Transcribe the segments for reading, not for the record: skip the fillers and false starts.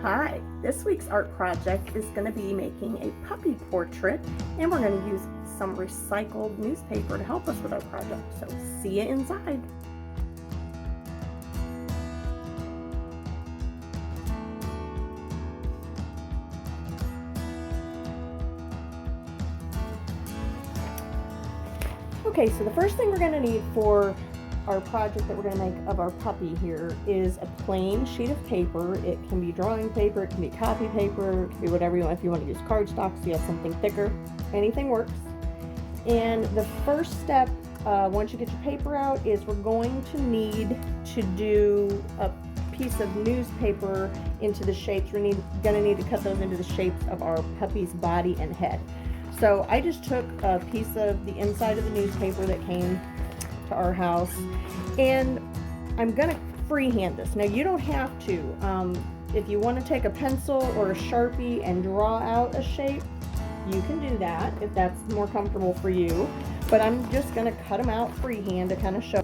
Hi, this week's art project is going to be making a puppy portrait, and we're going to use some recycled newspaper to help us with our project. So see you inside. Okay, so the first thing we're going to need for our project that we're going to make of our puppy here is a plain sheet of paper. It can be drawing paper, it can be copy paper, it can be whatever you want. If you want to use cardstock so you have something thicker, anything works. And the first step, once you get your paper out, is we're going to need to do a piece of newspaper into the shapes. We're going to need to cut those into the shapes of our puppy's body and head. So I just took a piece of the inside of the newspaper that came to our house, and I'm gonna freehand this. Now you don't have to. If you want to take a pencil or a Sharpie and draw out a shape, you can do that if that's more comfortable for you, but I'm just gonna cut them out freehand to kind of show.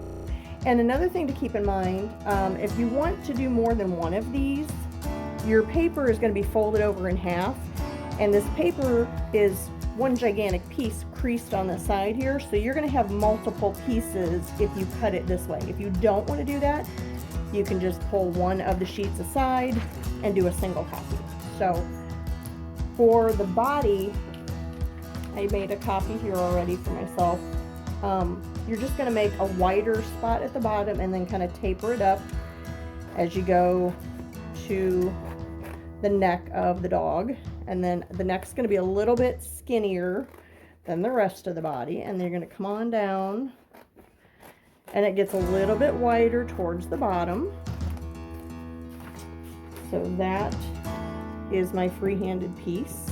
And another thing to keep in mind, if you want to do more than one of these, your paper is going to be folded over in half, and this paper is one gigantic piece creased on the side here, so you're going to have multiple pieces if you cut it this way. If you don't want to do that, you can just pull one of the sheets aside and do a single copy. So for the body, I made a copy here already for myself. You're just going to make a wider spot at the bottom and then kind of taper it up as you go to the neck of the dog. And then the neck's going to be a little bit skinnier than the rest of the body, and then you're going to come on down and it gets a little bit wider towards the bottom. So that is my free-handed piece.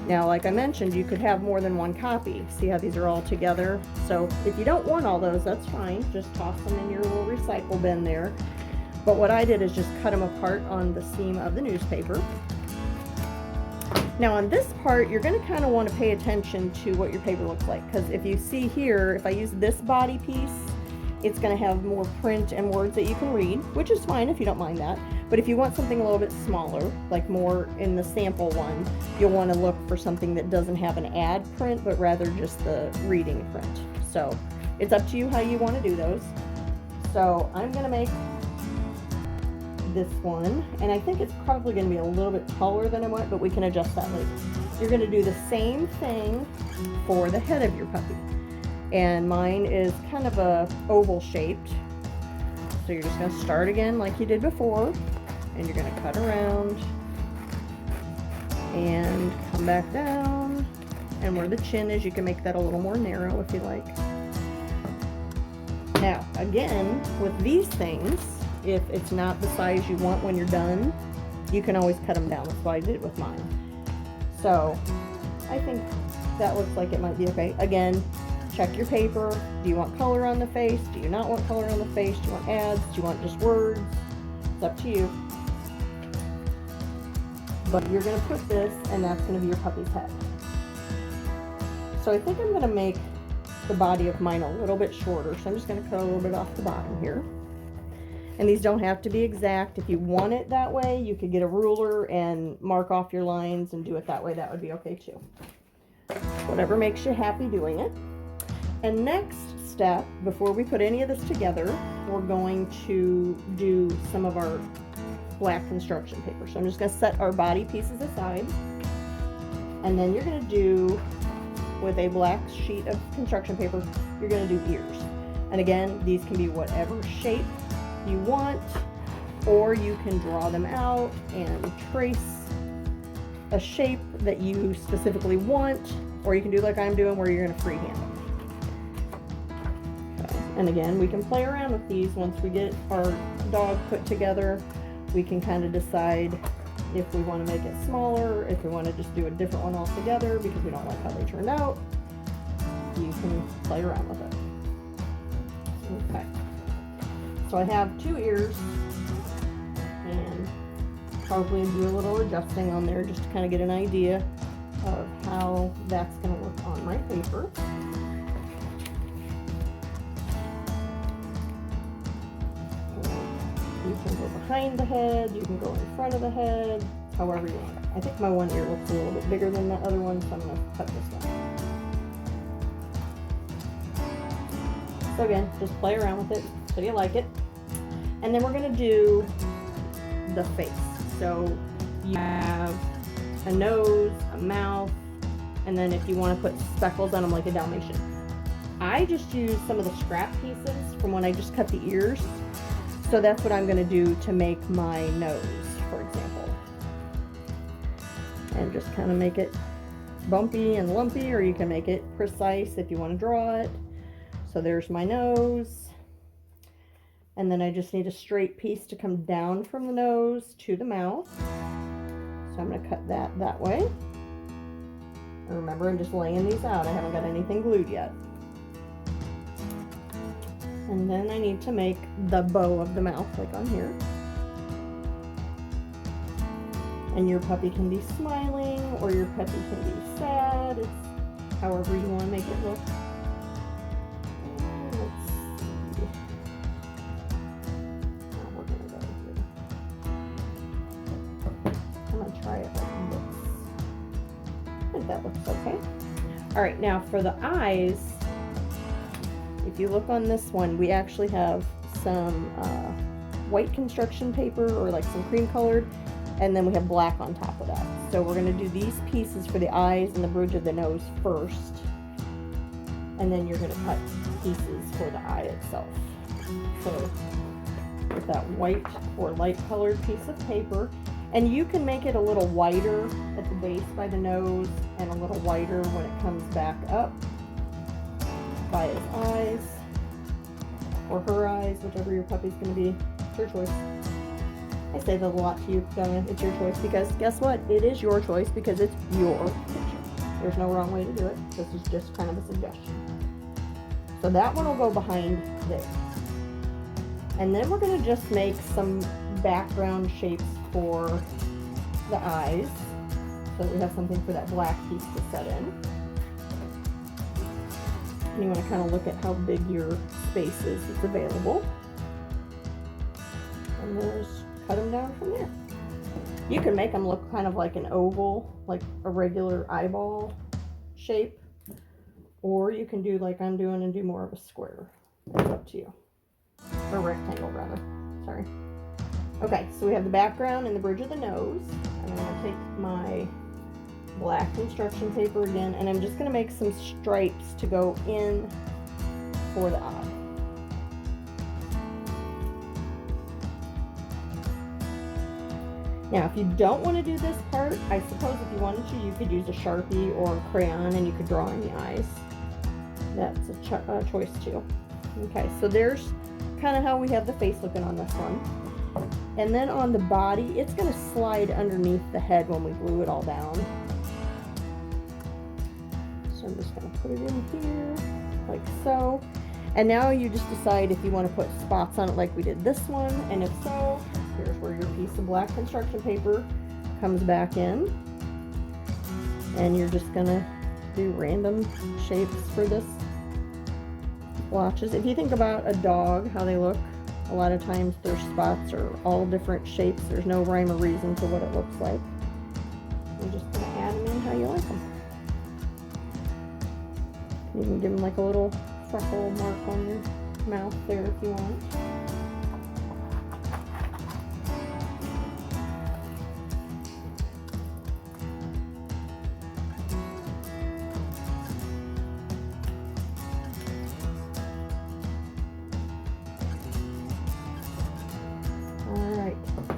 Now, like I mentioned, you could have more than one copy. See how these are all together? So if you don't want all those, that's fine. Just toss them in your little recycle bin there. But what I did is just cut them apart on the seam of the newspaper. Now on this part, you're going to kind of want to pay attention to what your paper looks like, because if you see here, if I use this body piece, it's going to have more print and words that you can read, which is fine if you don't mind that. But if you want something a little bit smaller, like more in the sample one, you'll want to look for something that doesn't have an ad print, but rather just the reading print. So it's up to you how you want to do those. So I'm going to make this one, and I think it's probably going to be a little bit taller than I want, but we can adjust that later. You're going to do the same thing for the head of your puppy, and mine is kind of a oval shaped, so you're just going to start again like you did before, and you're going to cut around and come back down, and where the chin is, you can make that a little more narrow if you like. Now again, with these things, if it's not the size you want when you're done, you can always cut them down. That's what I did with mine. So I think that looks like it might be okay. Again, check your paper. Do you want color on the face? Do you not want color on the face? Do you want ads? Do you want just words? It's up to you. But you're going to put this, and that's going to be your puppy's head. So I think I'm going to make the body of mine a little bit shorter. So I'm just going to cut a little bit off the bottom here. And these don't have to be exact. If you want it that way, you could get a ruler and mark off your lines and do it that way. That would be okay too. Whatever makes you happy doing it. And next step, before we put any of this together, we're going to do some of our black construction paper. So I'm just going to set our body pieces aside. And then you're going to do, with a black sheet of construction paper, you're going to do ears. And again, these can be whatever shape you want, or you can draw them out and trace a shape that you specifically want, or you can do like I'm doing where you're going to freehand them. Okay. And again, we can play around with these. Once we get our dog put together, we can kind of decide if we want to make it smaller, if we want to just do a different one altogether because we don't like how they turned out. You can play around with it. Okay. So I have 2 ears, and probably do a little adjusting on there just to kind of get an idea of how that's going to look on my paper. You can go behind the head, you can go in front of the head, however you want. I think my one ear looks a little bit bigger than the other one, so I'm going to cut this one. So again, just play around with it till you like it. And then we're going to do the face. So you have a nose, a mouth, and then if you want to put speckles on them like a Dalmatian. I just used some of the scrap pieces from when I just cut the ears. So that's what I'm going to do to make my nose, for example. And just kind of make it bumpy and lumpy, or you can make it precise if you want to draw it. So there's my nose. And then I just need a straight piece to come down from the nose to the mouth. So I'm going to cut that way. And remember, I'm just laying these out. I haven't got anything glued yet. And then I need to make the bow of the mouth, like on here. And your puppy can be smiling, or your puppy can be sad. It's however you want to make it look. Let's see. Oh, we're gonna go here. I'm gonna try it like this. I think that looks okay. All right, now for the eyes. If you look on this one, we actually have some white construction paper, or like some cream colored, and then we have black on top of that. So we're going to do these pieces for the eyes and the bridge of the nose first, and then you're going to cut pieces for the eye itself. So with that white or light colored piece of paper, and you can make it a little whiter at the base by the nose and a little whiter when it comes back up by his eyes, or her eyes, whichever your puppy's going to be. It's your choice. I say that a lot to you, Donna. It's your choice, because guess what? It is your choice because it's your picture. There's no wrong way to do it. This is just kind of a suggestion. So that one will go behind there. And then we're going to just make some background shapes for the eyes. So we have something for that black piece to set in. And you want to kind of look at how big your space is that's available. And then just cut them down from there. You can make them look kind of like an oval, like a regular eyeball shape. Or you can do like I'm doing and do more of a square. It's up to you. Or rectangle, rather. Sorry. Okay, so we have the background and the bridge of the nose. I'm going to take my black construction paper again, and I'm just going to make some stripes to go in for the eye. Now, if you don't want to do this part, I suppose if you wanted to, you could use a Sharpie or a crayon and you could draw in the eyes. That's a choice too. Okay, so there's kind of how we have the face looking on this one. And then on the body, it's going to slide underneath the head when we glue it all down. So I'm just going to put it in here, like so. And now you just decide if you want to put spots on it like we did this one. And if so, here's where your piece of black construction paper comes back in. And you're just going to do random shapes for this blotches. If you think about a dog, how they look, a lot of times their spots are all different shapes. There's no rhyme or reason to what it looks like. You're just going to add them in how you like them. You can give them like a little freckle mark on your mouth there if you want. Alright,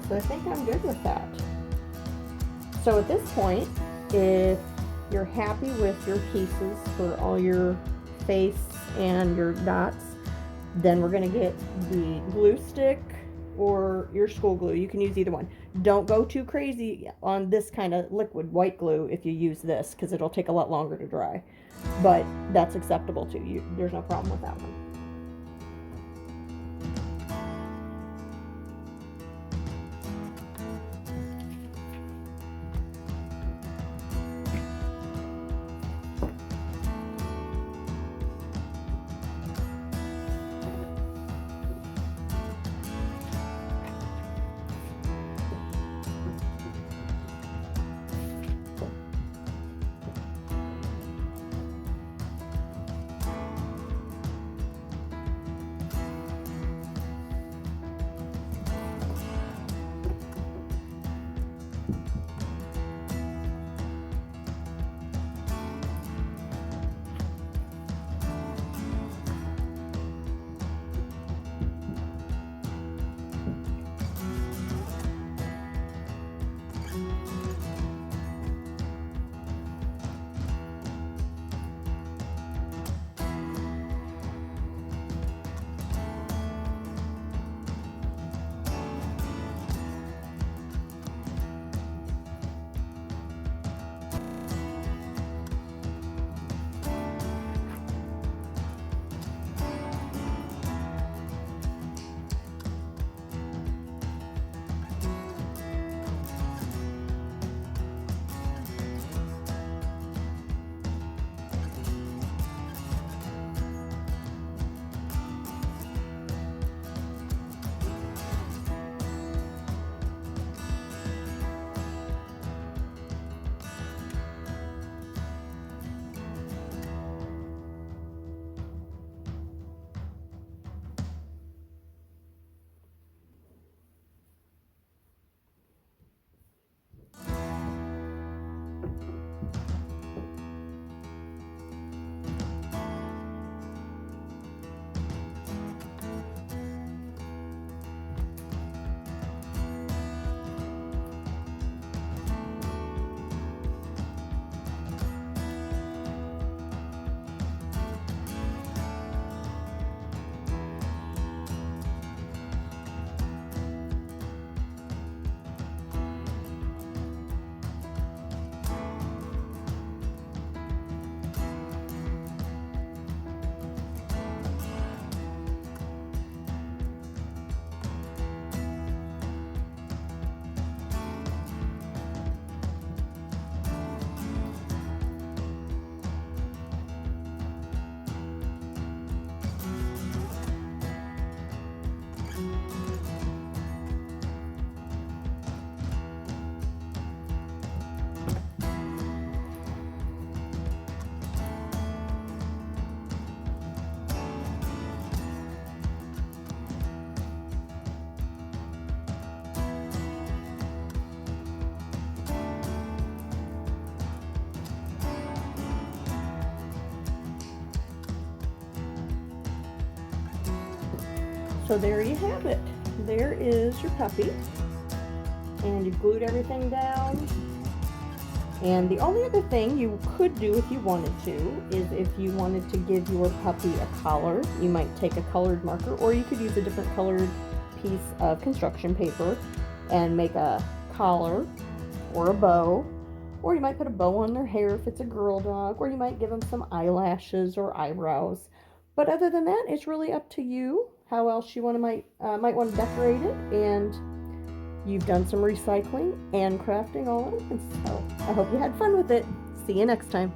so I think I'm good with that. So at this point, if you're happy with your pieces for all your face and your dots, then we're going to get the glue stick or your school glue. You can use either one. Don't go too crazy on this kind of liquid white glue if you use this, because it'll take a lot longer to dry, but that's acceptable too. There's no problem with that one. So there you have it. There is your puppy. And you've glued everything down. And the only other thing you could do if you wanted to is if you wanted to give your puppy a collar, you might take a colored marker, or you could use a different colored piece of construction paper and make a collar or a bow, or you might put a bow on their hair if it's a girl dog, or you might give them some eyelashes or eyebrows. But other than that, it's really up to you how else you might want to decorate it. And you've done some recycling and crafting all at once. So I hope you had fun with it. See you next time.